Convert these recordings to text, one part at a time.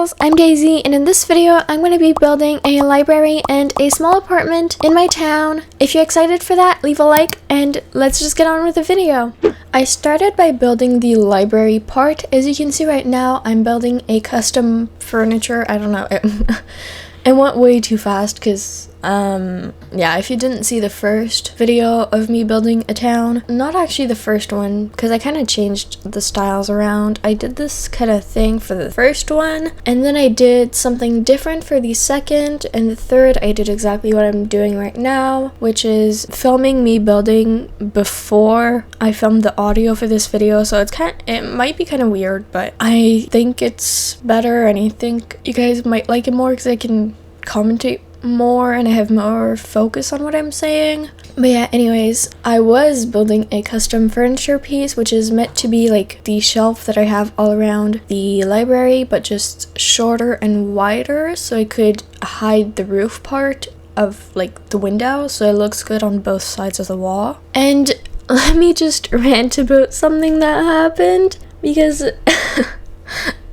girls, I'm Daisy, and in this video I'm going to be building a library and a small apartment in my town. If you're excited for that, leave a like and let's just get on with the video. I started by building the library part. As you can see right now, I'm building a custom furniture. I don't know, it went way too fast because yeah, if you didn't see the first video of me building a town, not actually the first one because I kind of changed the styles around. I did this kind of thing for the first one, and then I did something different for the second, and the third I did exactly what I'm doing right now, which is filming me building before I filmed the audio for this video. So it might be kind of weird, but I think it's better, and I think you guys might like it more because I can commentate more and I have more focus on what I'm saying. But yeah, anyways, I was building a custom furniture piece, which is meant to be like the shelf that I have all around the library, but just shorter and wider so I could hide the roof part of like the window so it looks good on both sides of the wall. And let me just rant about something that happened because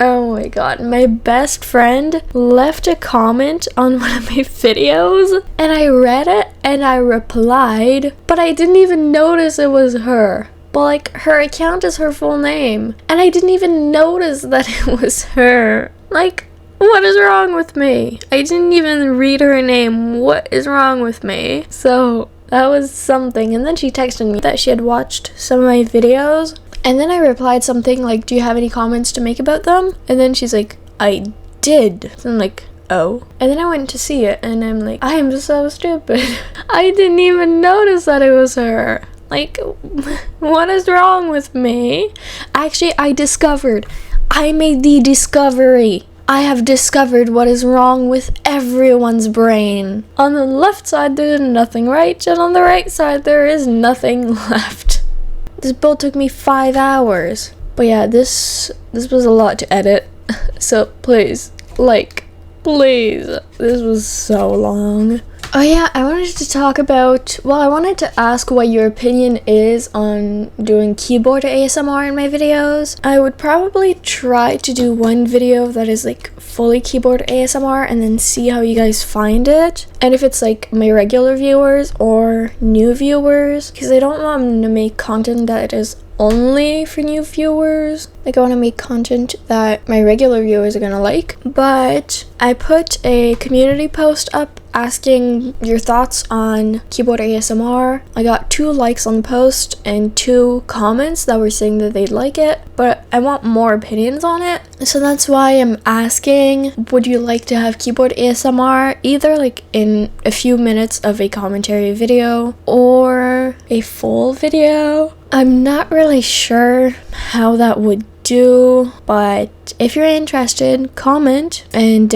oh my god, my best friend left a comment on one of my videos and I read it and I replied, but I didn't even notice it was her. But like, her account is her full name and I didn't even notice that it was her. Like, what is wrong with me? I didn't even read her name. What is wrong with me? So that was something. And then she texted me that she had watched some of my videos. And then I replied something like, do you have any comments to make about them? And then she's like, I did. So I'm like, oh. And then I went to see it and I'm like, I am so stupid. I didn't even notice that it was her. Like, what is wrong with me? Actually, I made the discovery. I have discovered what is wrong with everyone's brain. On the left side, there's nothing right, and on the right side, there is nothing left. This build took me 5 hours. But yeah, this was a lot to edit. So please, please. This was so long. Oh yeah, I wanted to ask what your opinion is on doing keyboard ASMR in my videos. I would probably try to do one video that is like fully keyboard ASMR and then see how you guys find it. And if it's like my regular viewers or new viewers, because I don't want to make content that is only for new viewers. Like, I want to make content that my regular viewers are gonna like. But I put a community post up asking your thoughts on keyboard ASMR. I got 2 likes on the post and 2 comments that were saying that they'd like it, but I want more opinions on it. So that's why I'm asking, would you like to have keyboard ASMR either like in a few minutes of a commentary video or a full video? I'm not really sure how that would do, but if you're interested, comment and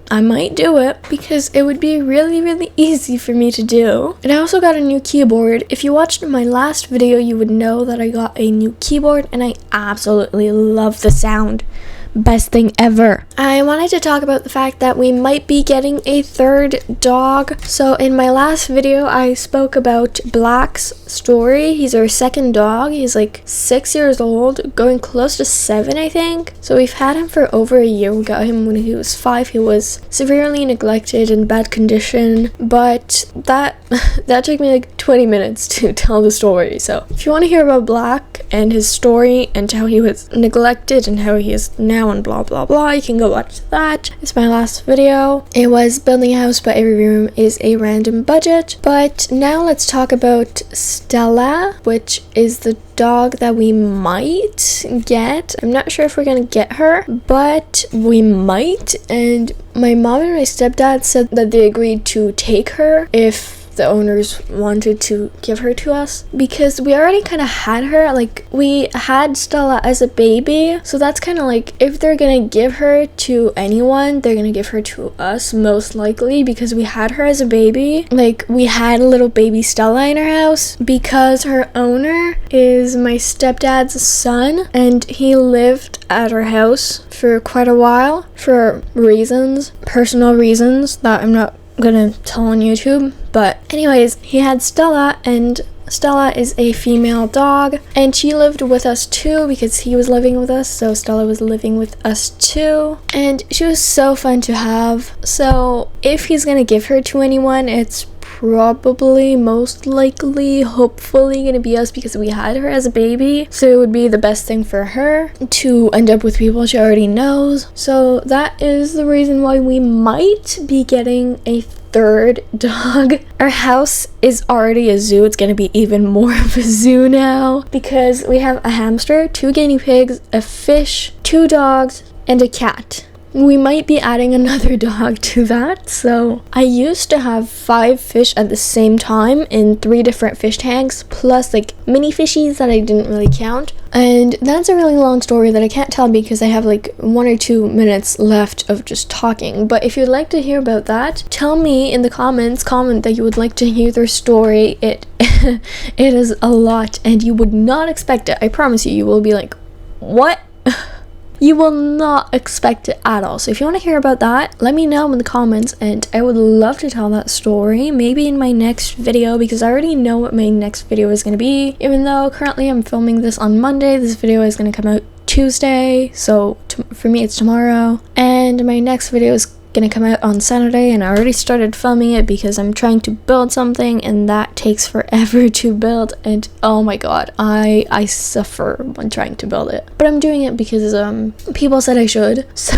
I might do it because it would be really, really easy for me to do. And I also got a new keyboard. If you watched my last video, you would know that I got a new keyboard and I absolutely love the sound. Best thing ever. I wanted to talk about the fact that we might be getting a 3rd dog. So in my last video, I spoke about Black's story. He's our 2nd dog. He's like 6 years old, going close to 7, I think. So we've had him for over a year. We got him when he was 5. He was severely neglected in bad condition, but that took me like 20 minutes to tell the story. So if you want to hear about Black and his story and how he was neglected and how he is now and blah blah blah, you can go watch that. It's my last video. It was building a house, but every room is a random budget. But now let's talk about Stella, which is the dog that we might get. I'm not sure if we're gonna get her, but we might. And my mom and my stepdad said that they agreed to take her if the owners wanted to give her to us, because we already kind of had her. Like, we had Stella as a baby, so that's kind of like, if they're gonna give her to anyone, they're gonna give her to us most likely, because we had her as a baby. Like, we had a little baby Stella in our house because her owner is my stepdad's son and he lived at our house for quite a while for personal reasons that I'm not gonna tell on YouTube. But anyways, he had Stella and Stella is a female dog, and she lived with us too because he was living with us, so Stella was living with us too. And she was so fun to have. So if he's gonna give her to anyone, it's probably, most likely, hopefully gonna be us because we had her as a baby, so it would be the best thing for her to end up with people she already knows. So that is the reason why we might be getting a third dog. Our house is already a zoo. It's gonna be even more of a zoo now because we have a hamster, 2 guinea pigs, a fish, 2 dogs, and a cat. We might be adding another dog to that. So I used to have 5 fish at the same time in 3 different fish tanks, plus like mini fishies that I didn't really count. And that's a really long story that I can't tell because I have like 1 or 2 minutes left of just talking. But if you'd like to hear about that, tell me in the comments, comment that you would like to hear their story. It it is a lot and you would not expect it. I promise you, you will be like, what? You will not expect it at all. So if you want to hear about that, let me know in the comments and I would love to tell that story, maybe in my next video, because I already know what my next video is going to be. Even though currently I'm filming this on Monday, this video is going to come out Tuesday, so for me it's tomorrow, and my next video is gonna come out on Saturday, and I already started filming it because I'm trying to build something and that takes forever to build, and oh my god, I suffer when trying to build it, but I'm doing it because people said I should, so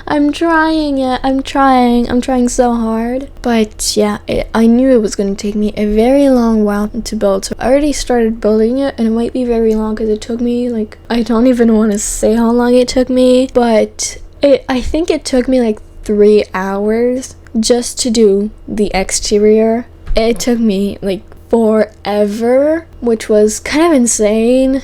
I'm trying it. I'm trying so hard. But yeah, I knew it was going to take me a very long while to build, so I already started building it, and it might be very long because it took me like, I don't even want to say how long it took me, but I think it took me like 3 hours just to do the exterior. It took me like forever, which was kind of insane.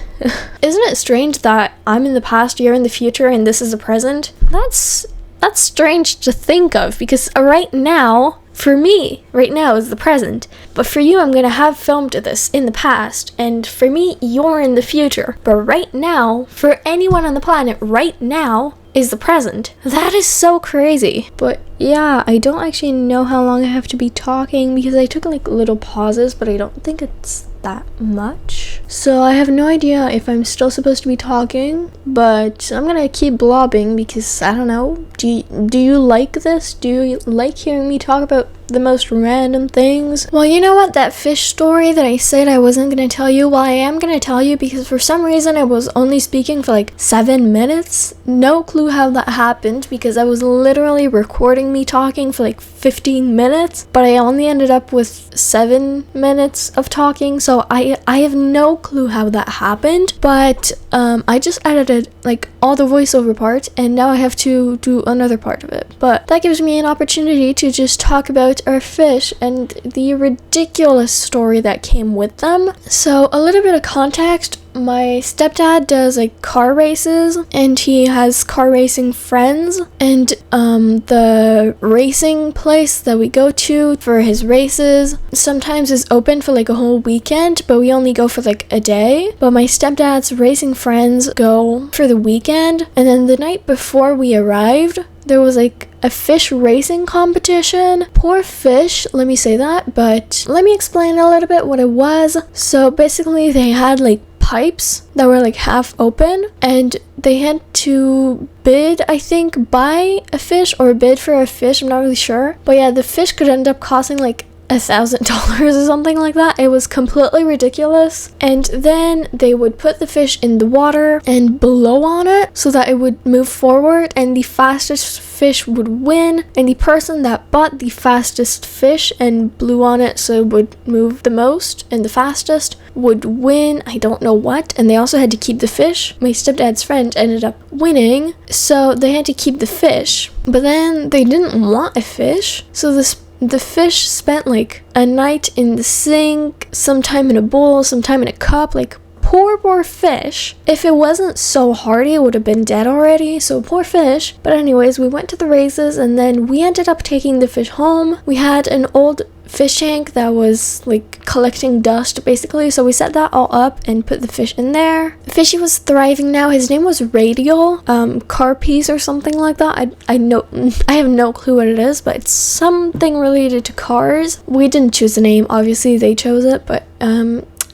Isn't it strange that I'm in the past, you're in the future, and this is the present? That's strange to think of, because right now, for me, right now is the present, but for you, I'm gonna have filmed this in the past, and for me, you're in the future. But right now, for anyone on the planet, right now is the present. That is so crazy. But yeah, I don't actually know how long I have to be talking because I took like little pauses, but I don't think it's that much. So I have no idea if I'm still supposed to be talking, but I'm gonna keep blobbing because I don't know. Do you like this? Do you like hearing me talk about the most random things? Well, you know what, that fish story that I said I wasn't gonna tell you, well, I am gonna tell you because for some reason I was only speaking for like 7 minutes. No clue how that happened because I was literally recording me talking for like 15 minutes, but I only ended up with 7 minutes of talking, so I have no clue how that happened. But I just edited like all the voiceover parts, and now I have to do another part of it. But that gives me an opportunity to just talk about our fish and the ridiculous story that came with them. So a little bit of context. My stepdad does like car races, and he has car racing friends, and the racing place that we go to for his races sometimes is open for like a whole weekend, but we only go for like a day. But my stepdad's racing friends go for the weekend, and then the night before we arrived, there was like a fish racing competition. Poor fish, let me say that, but let me explain a little bit what it was. So basically they had like pipes that were like half open, and they had to bid, I think, buy a fish or bid for a fish, I'm not really sure, but yeah, the fish could end up costing like $1,000 or something like that. It was completely ridiculous. And then they would put the fish in the water and blow on it so that it would move forward, and the fastest fish would win, and the person that bought the fastest fish and blew on it so it would move the most and the fastest would win, I don't know what. And they also had to keep the fish. My stepdad's friend ended up winning, so they had to keep the fish, but then they didn't want a fish, so the fish spent like a night in the sink, sometime in a bowl, sometime in a cup. Like, poor fish. If it wasn't so hardy, it would have been dead already, so poor fish. But anyways, we went to the races and then we ended up taking the fish home. We had an old fish tank that was like collecting dust basically, so we set that all up and put the fish in there. The fishy was thriving now. His name was Radial Carpiece or something like that. I have no clue what it is, but it's something related to cars. We didn't choose the name, obviously they chose it, but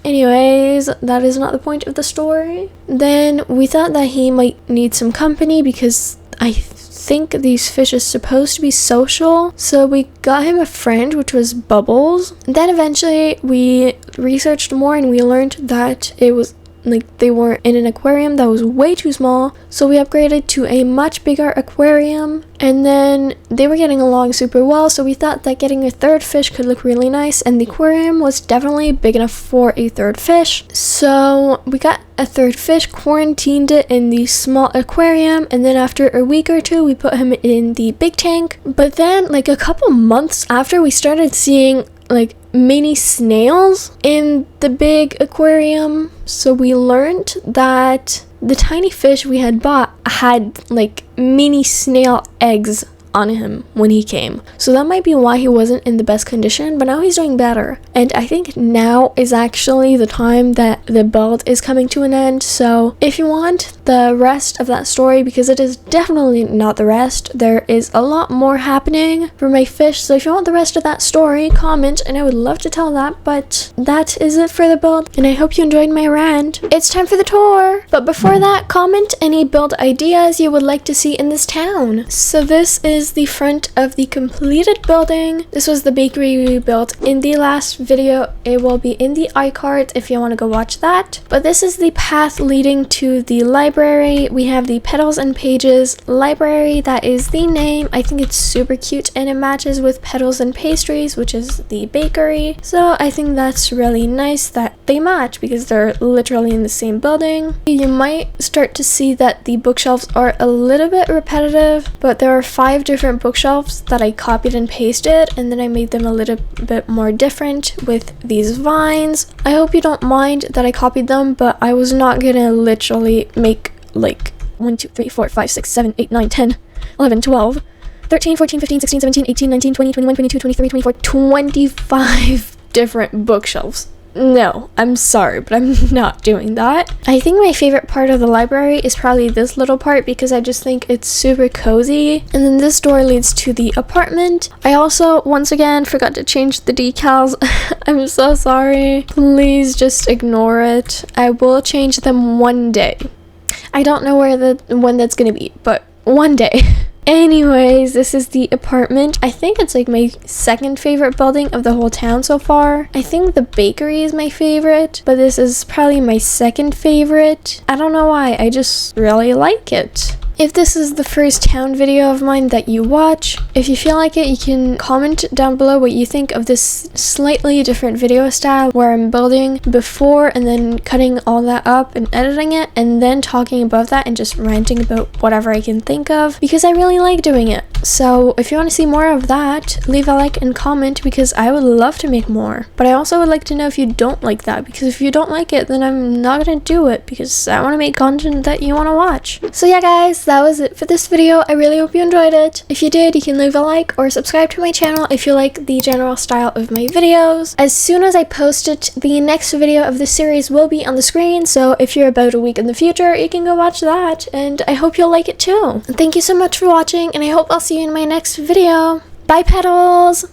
anyways, that is not the point of the story. Then we thought that he might need some company because I think these fish is supposed to be social, so we got him a friend, which was Bubbles. Then eventually we researched more and we learned that it was like they were in an aquarium that was way too small, so we upgraded to a much bigger aquarium, and then they were getting along super well, so we thought that getting a third fish could look really nice, and the aquarium was definitely big enough for a third fish. So we got a third fish, quarantined it in the small aquarium, and then after a week or two we put him in the big tank. But then like a couple months after, we started seeing like mini snails in the big aquarium, so we learned that the tiny fish we had bought had like mini snail eggs on him when he came, so that might be why he wasn't in the best condition, but now he's doing better. And I think now is actually the time that the build is coming to an end. So if you want the rest of that story, because it is definitely not the rest, there is a lot more happening for my fish, so if you want the rest of that story, comment and I would love to tell that. But that is it for the build, and I hope you enjoyed my rant. It's time for the tour, but before that, comment any build ideas you would like to see in this town. So this is the front of the completed building. This was the bakery we built in the last video. It will be in the iCard if you want to go watch that. But this is the path leading to the library. We have the Petals and Pages library. That is the name. I think it's super cute and it matches with Petals and Pastries, which is the bakery. So I think that's really nice that they match because they're literally in the same building. You might start to see that the bookshelves are a little bit repetitive, but there are 5 different bookshelves that I copied and pasted, and then I made them a little bit more different with these vines. I hope you don't mind that I copied them, but I was not gonna literally make like 1, 2, 3, 4, 5, 6, 7, 8, 9, 10, 11, 12, 13, 14, 15, 16, 17, 18, 19, 20, 21, 22, 23, 24, 25 different bookshelves. No, I'm sorry, but I'm not doing that. I think my favorite part of the library is probably this little part because I just think it's super cozy. And then this door leads to the apartment. I also, once again, forgot to change the decals. I'm so sorry. Please just ignore it. I will change them one day. I don't know when that's gonna be, but one day. Anyways, this is the apartment. I think it's like my second favorite building of the whole town so far. I think the bakery is my favorite, but this is probably my second favorite. I don't know why, I just really like it. If this is the first town video of mine that you watch, if you feel like it, you can comment down below what you think of this slightly different video style where I'm building before and then cutting all that up and editing it and then talking about that and just ranting about whatever I can think of, because I really like doing it. So if you want to see more of that, leave a like and comment because I would love to make more. But I also would like to know if you don't like that, because if you don't like it, then I'm not gonna do it because I want to make content that you want to watch. So yeah guys, that was it for this video. I really hope you enjoyed it. If you did, you can leave a like or subscribe to my channel if you like the general style of my videos. As soon as I post it, the next video of the series will be on the screen, so if you're about a week in the future, you can go watch that, and I hope you'll like it too. Thank you so much for watching, and I hope I'll see you in my next video. Bye, Petals!